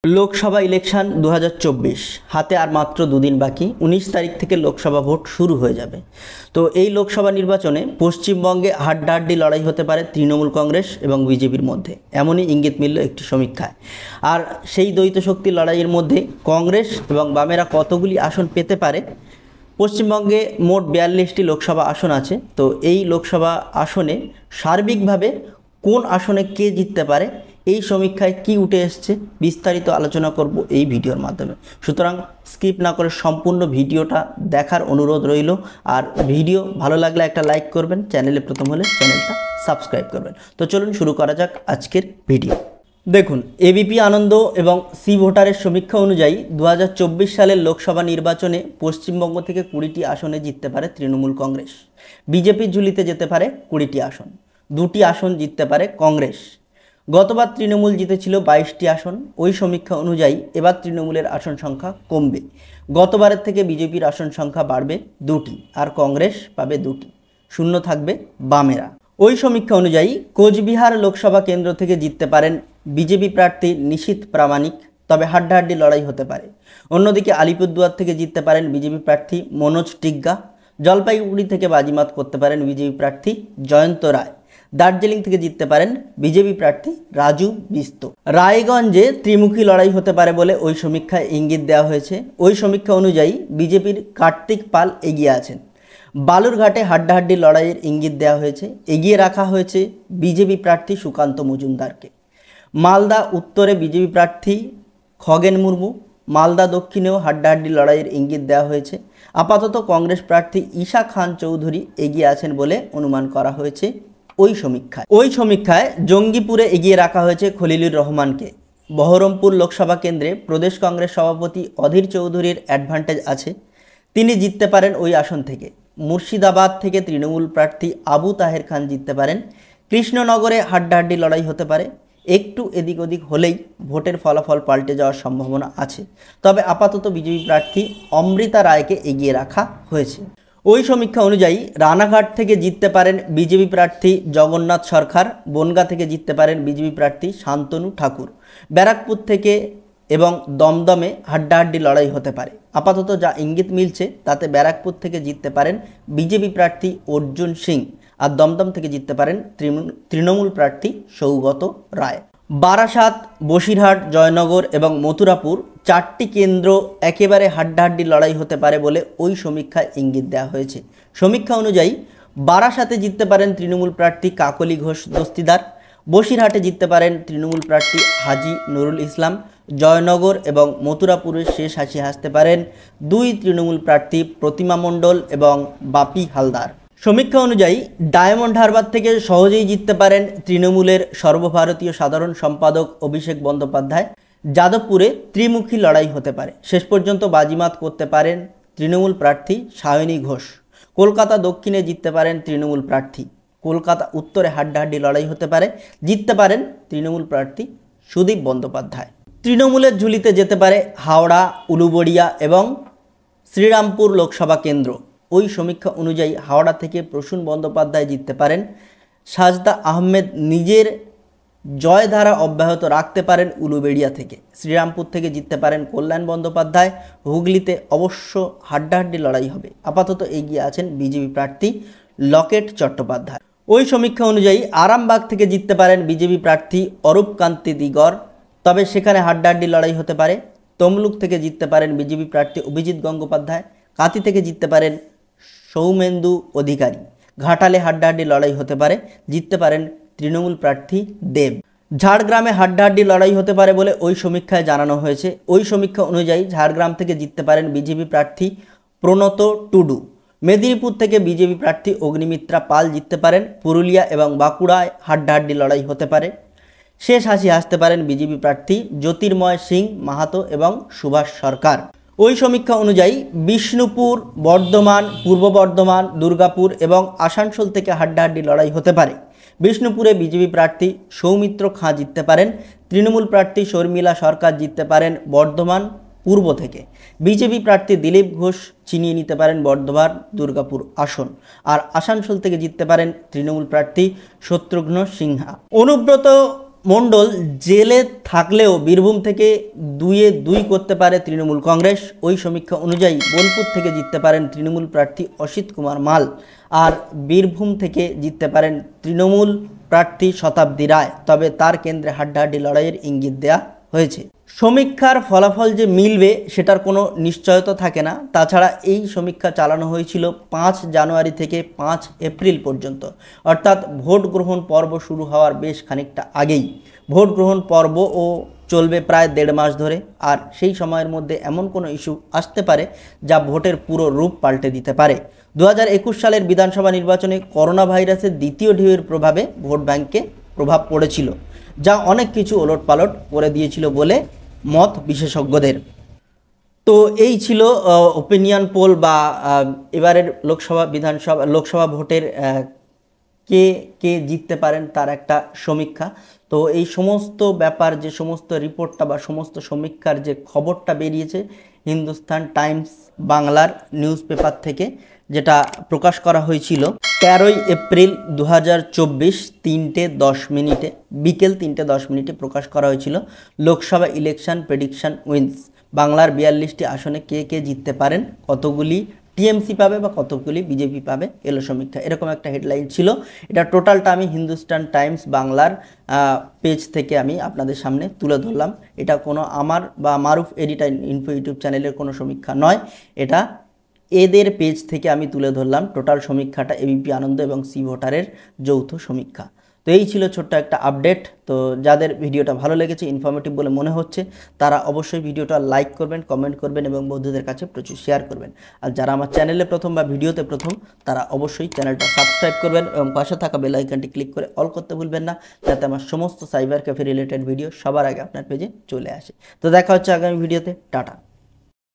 Lok Sabha election 2024 हाते और मात्र दुदिन बाकी 19 तारीख থেকে लोकसभा भोट शुरू हो जाए। तो ये लोकसभा निर्वाचने पश्चिमबंगे हाड्डाहाड्डी लड़ाई होते पारे तृणमूल कांग्रेस और बीजेपिर मध्य एमनई इंगित मिलल एक समीक्षाय। और सेई द्वैत शक्ति लड़ाइয়ের मध्य कांग्रेस और बामेरा कतगुली आसन पेते पारे। पश्चिमबंगे मोट 42टी लोकसभा आसन आछे। तो এই लोकसभा आसने सार्बिकभावे কোন आसने के जितते पारे এই সমীক্ষায় কি উঠে এসেছে বিস্তারিত আলোচনা করব এই ভিডিওর মাধ্যমে। সুতরাং স্কিপ না করে সম্পূর্ণ ভিডিওটা দেখার অনুরোধ রইল। আর ভিডিও ভালো লাগলে একটা লাইক করবেন, চ্যানেলে প্রথম হলে চ্যানেলটা সাবস্ক্রাইব করবেন। তো চলুন শুরু করা যাক আজকের ভিডিও। দেখুন, এবিপি আনন্দ এবং সি ভোটারের সমীক্ষা অনুযায়ী 2024 সালের লোকসভা নির্বাচনে পশ্চিমবঙ্গ থেকে 20টি আসনে জিততে পারে তৃণমূল কংগ্রেস। বিজেপির ঝুলিতে যেতে পারে 20টি আসন, 2টি আসন জিততে পারে কংগ্রেস। গতবার তৃণমূল জিতেছিল 22টি আসন। ওই সমীক্ষা অনুযায়ী এবার তৃণমূলের আসন সংখ্যা কমবে। গতবারের থেকে বিজেপির আসন সংখ্যা বাড়বে 2টি আর কংগ্রেস পাবে 2টি, শূন্য থাকবে বামেরা। ওই সমীক্ষা অনুযায়ী কোচবিহার লোকসভা কেন্দ্র থেকে জিততে পারেন বিজেপি প্রার্থী নিশীথ প্রামাণিক, তবে হাড্ডাহাড্ডি লড়াই হতে পারে। অন্যদিকে আলিপুরদুয়ার থেকে জিততে পারেন বিজেপি প্রার্থী মনোজ টিগ্গা। জলপাইগুড়ি থেকে বাজিমাত করতে পারেন বিজেপি প্রার্থী জয়ন্ত রায়। দার্জিলিং থেকে জিততে পারেন বিজেপি প্রার্থী রাজু বিস্ত। রায়গঞ্জে ত্রিমুখী লড়াই হতে পারে বলে ওই সমীক্ষায় ইঙ্গিত দেওয়া হয়েছে। ওই সমীক্ষা অনুযায়ী বিজেপির কার্তিক পাল এগিয়ে আছেন। বালুরঘাটে হাড্ডাহাড্ডি লড়াইয়ের ইঙ্গিত দেওয়া হয়েছে, এগিয়ে রাখা হয়েছে বিজেপি প্রার্থী সুকান্ত মজুমদারকে। মালদা উত্তরে বিজেপি প্রার্থী খগেন মুর্মু। মালদা দক্ষিণেও হাড্ডাহাড্ডি লড়াইয়ের ইঙ্গিত দেওয়া হয়েছে। আপাতত কংগ্রেস প্রার্থী ঈশা খান চৌধুরী এগিয়ে আছেন বলে অনুমান করা হয়েছে ওই সমীক্ষায় জঙ্গিপুরে এগিয়ে রাখা হয়েছে খলিলুর রহমানকে। বহরমপুর লোকসভা কেন্দ্রে প্রদেশ কংগ্রেস সভাপতি অধীর চৌধুরীর অ্যাডভান্টেজ আছে, তিনি জিততে পারেন ওই আসন থেকে। মুর্শিদাবাদ থেকে তৃণমূল প্রার্থী আবু তাহের খান জিততে পারেন। কৃষ্ণনগরে হাড্ডাহাড্ডি লড়াই হতে পারে, একটু এদিক ওদিক হলেই ভোটের ফলাফল পাল্টে যাওয়ার সম্ভাবনা আছে। তবে আপাতত বিজেপি প্রার্থী অমৃতা রায়কে এগিয়ে রাখা হয়েছে। ওই সমীক্ষা অনুযায়ী রানাঘাট থেকে জিততে পারেন বিজেপি প্রার্থী জগন্নাথ সরকার। বনগাঁ থেকে জিততে পারেন বিজেপি প্রার্থী শান্তনু ঠাকুর। ব্যারাকপুর থেকে এবং দমদমে হাড্ডাহাড্ডি লড়াই হতে পারে। আপাতত যা ইঙ্গিত মিলছে তাতে ব্যারাকপুর থেকে জিততে পারেন বিজেপি প্রার্থী অর্জুন সিং, আর দমদম থেকে জিততে পারেন তৃণমূল প্রার্থী সৌগত রায়। বারাসাত, বসিরহাট, জয়নগর এবং মথুরাপুর 4টি কেন্দ্র একেবারে হাড্ডাহাড্ডি লড়াই হতে পারে বলে ওই সমীক্ষায় ইঙ্গিত দেওয়া হয়েছে। সমীক্ষা অনুযায়ী বারাসাতে জিততে পারেন তৃণমূল প্রার্থী কাকলি ঘোষ দস্তিদার। বসিরহাটে জিততে পারেন তৃণমূল প্রার্থী হাজি নুরুল ইসলাম। জয়নগর এবং মথুরাপুরের শেষ হাসি হাসতে পারেন 2 তৃণমূল প্রার্থী প্রতিমা মণ্ডল এবং বাপি হালদার। সমীক্ষা অনুযায়ী ডায়মন্ড হারবার থেকে সহজেই জিততে পারেন তৃণমূলের সর্বভারতীয় সাধারণ সম্পাদক অভিষেক বন্দ্যোপাধ্যায়। যাদবপুরে ত্রিমুখী লড়াই হতে পারে, শেষ পর্যন্ত বাজিমাত করতে পারেন তৃণমূল প্রার্থী সায়নী ঘোষ। কলকাতা দক্ষিণে জিততে পারেন তৃণমূল প্রার্থী। কলকাতা উত্তরে হাড্ডাহাড্ডি লড়াই হতে পারে, জিততে পারেন তৃণমূল প্রার্থী সুদীপ বন্দ্যোপাধ্যায়। তৃণমূলের ঝুলিতে যেতে পারে হাওড়া, উলুবড়িয়া এবং শ্রীরামপুর লোকসভা কেন্দ্র। ওই সমীক্ষা অনুযায়ী হাওড়া থেকে প্রসূন বন্দ্যোপাধ্যায় জিততে পারেন। সাজদা আহমেদ নিজের জয়ধারা অব্যাহত রাখতে পারেন উলুবেড়িয়া থেকে। শ্রীরামপুর থেকে জিততে পারেন কল্যাণ বন্দ্যোপাধ্যায়। হুগলিতে অবশ্য হাড্ডাহাড্ডি লড়াই হবে। আপাতত এগিয়ে আছেন বিজেপি প্রার্থী লকেট চট্টোপাধ্যায়। ওই সমীক্ষা অনুযায়ী আরামবাগ থেকে জিততে পারেন বিজেপি প্রার্থী অরূপ কান্তি দিগর, তবে সেখানে হাড্ডাহাড্ডি লড়াই হতে পারে। তমলুক থেকে জিততে পারেন বিজেপি প্রার্থী অভিজিৎ গঙ্গোপাধ্যায়। কাঁথি থেকে জিততে পারেন সৌমেন্দু অধিকারী। ঘাটালে হাড্ডাহাড্ডি লড়াই হতে পারে, জিততে পারেন তৃণমূল প্রার্থী দেব। ঝাড়গ্রামে হাড্ডাহাড্ডি লড়াই হতে পারে বলে ওই সমীক্ষায় জানানো হয়েছে। ওই সমীক্ষা অনুযায়ী ঝাড়গ্রাম থেকে জিততে পারেন বিজেপি প্রার্থী প্রণত টুডু। মেদিনীপুর থেকে বিজেপি প্রার্থী অগ্নিমিত্রা পাল জিততে পারেন। পুরুলিয়া এবং বাঁকুড়ায় হাড্ডাহাড্ডি লড়াই হতে পারে, শেষ হাসি হাসতে পারেন বিজেপি প্রার্থী জ্যোতির্ময় সিং মাহাতো এবং সুভাষ সরকার। ওই সমীক্ষা অনুযায়ী বিষ্ণুপুর, বর্ধমান, পূর্ব বর্ধমান, দুর্গাপুর এবং আসানসোল থেকে হাড্ডাহাড্ডি লড়াই হতে পারে। বিষ্ণুপুরে বিজেপি প্রার্থী সৌমিত্র খাঁ জিততে পারেন। তৃণমূল প্রার্থী শর্মিলা সরকার জিততে পারেন বর্ধমান পূর্ব থেকে। বিজেপি প্রার্থী দিলীপ ঘোষ ছিনিয়ে নিতে পারেন বর্ধমান দুর্গাপুর আসন। আর আসানসোল থেকে জিততে পারেন তৃণমূল প্রার্থী শত্রুঘ্ন সিনহা। অনুব্রত মণ্ডল জেলে থাকলেও বীরভূম থেকে 2-2 করতে পারে তৃণমূল কংগ্রেস। ওই সমীক্ষা অনুযায়ী বোলপুর থেকে জিততে পারেন তৃণমূল প্রার্থী অসিত কুমার মাল, আর বীরভূম থেকে জিততে পারেন তৃণমূল প্রার্থী শতাব্দী রায়, তবে তার কেন্দ্রে হাড্ডাহাড্ডি লড়াইয়ের ইঙ্গিত দেওয়া হয়েছে। সমীক্ষার ফলাফল যে মিলবে সেটার কোনো নিশ্চয়তা থাকে না। তাছাড়া এই সমীক্ষা চালানো হয়েছিল 5 জানুয়ারি থেকে 5 এপ্রিল পর্যন্ত, অর্থাৎ ভোট গ্রহণ পর্ব শুরু হওয়ার বেশ খানিকটা আগেই। ভোট গ্রহণ পর্বও চলবে প্রায় 1.5 মাস ধরে, আর সেই সময়ের মধ্যে এমন কোনো ইস্যু আসতে পারে যা ভোটের পুরো রূপ পাল্টে দিতে পারে। 2021 সালের বিধানসভা নির্বাচনে করোনা ভাইরাসের দ্বিতীয় ঢেউয়ের প্রভাবে ভোট ব্যাংকে প্রভাব পড়েছিল, যা অনেক কিছু ওলটপালট করে দিয়েছিল বলে মত বিশেষজ্ঞদের। তো এই ছিল ওপিনিয়ন পোল বা এবারের লোকসভা ভোটের কে কে জিততে পারেন তার একটা সমীক্ষা। তো এই সমস্ত ব্যাপার, যে সমস্ত রিপোর্টটা বা সমস্ত সমীক্ষার যে খবরটা বেরিয়েছে হিন্দুস্তান টাইমস বাংলার নিউজ পেপার থেকে, যেটা প্রকাশ করা হয়েছিল 13 এপ্রিল 2024 3:10 বিকেল 3:10 প্রকাশ করা হয়েছিল। লোকসভা ইলেকশন প্রেডিকশন উইন্স, বাংলার 42টি আসনে কে কে জিততে পারেন, কতগুলি টিএমসি পাবে বা কতগুলি বিজেপি পাবে, এলো সমীক্ষা, এরকম একটা হেডলাইন ছিল। এটা টোটালটা আমি হিন্দুস্তান টাইমস বাংলার পেজ থেকে আমি আপনাদের সামনে তুলে ধরলাম। এটা কোনো আমার বা মারুফ এডিটার ইনফো ইউটিউব চ্যানেলের কোনো সমীক্ষা নয়, এটা এদের পেজ থেকে আমি তুলে ধরলাম টোটাল সমীক্ষাটা, এবিপি আনন্দ এবং সি ভোটারের যৌথ সমীক্ষা। তো এই ছিল ছোট্ট একটা আপডেট। তো যাদের ভিডিওটা ভালো লেগেছে, ইনফরমেটিভ বলে মনে হচ্ছে, তারা অবশ্যই ভিডিওটা লাইক করবেন, কমেন্ট করবেন এবং বন্ধুদের কাছে প্রচুর শেয়ার করবেন। আর যারা আমার চ্যানেলে প্রথম বা ভিডিওতে প্রথম, তারা অবশ্যই চ্যানেলটা সাবস্ক্রাইব করবেন এবং পাশে থাকা বেল আইকনটি ক্লিক করে অল করতে ভুলবেন না, যাতে আমার সমস্ত সাইবার ক্যাফে রিলেটেড ভিডিও সবার আগে আপনার পেজে চলে আসে। তো দেখা হচ্ছে আগামী ভিডিওতে, টাটা।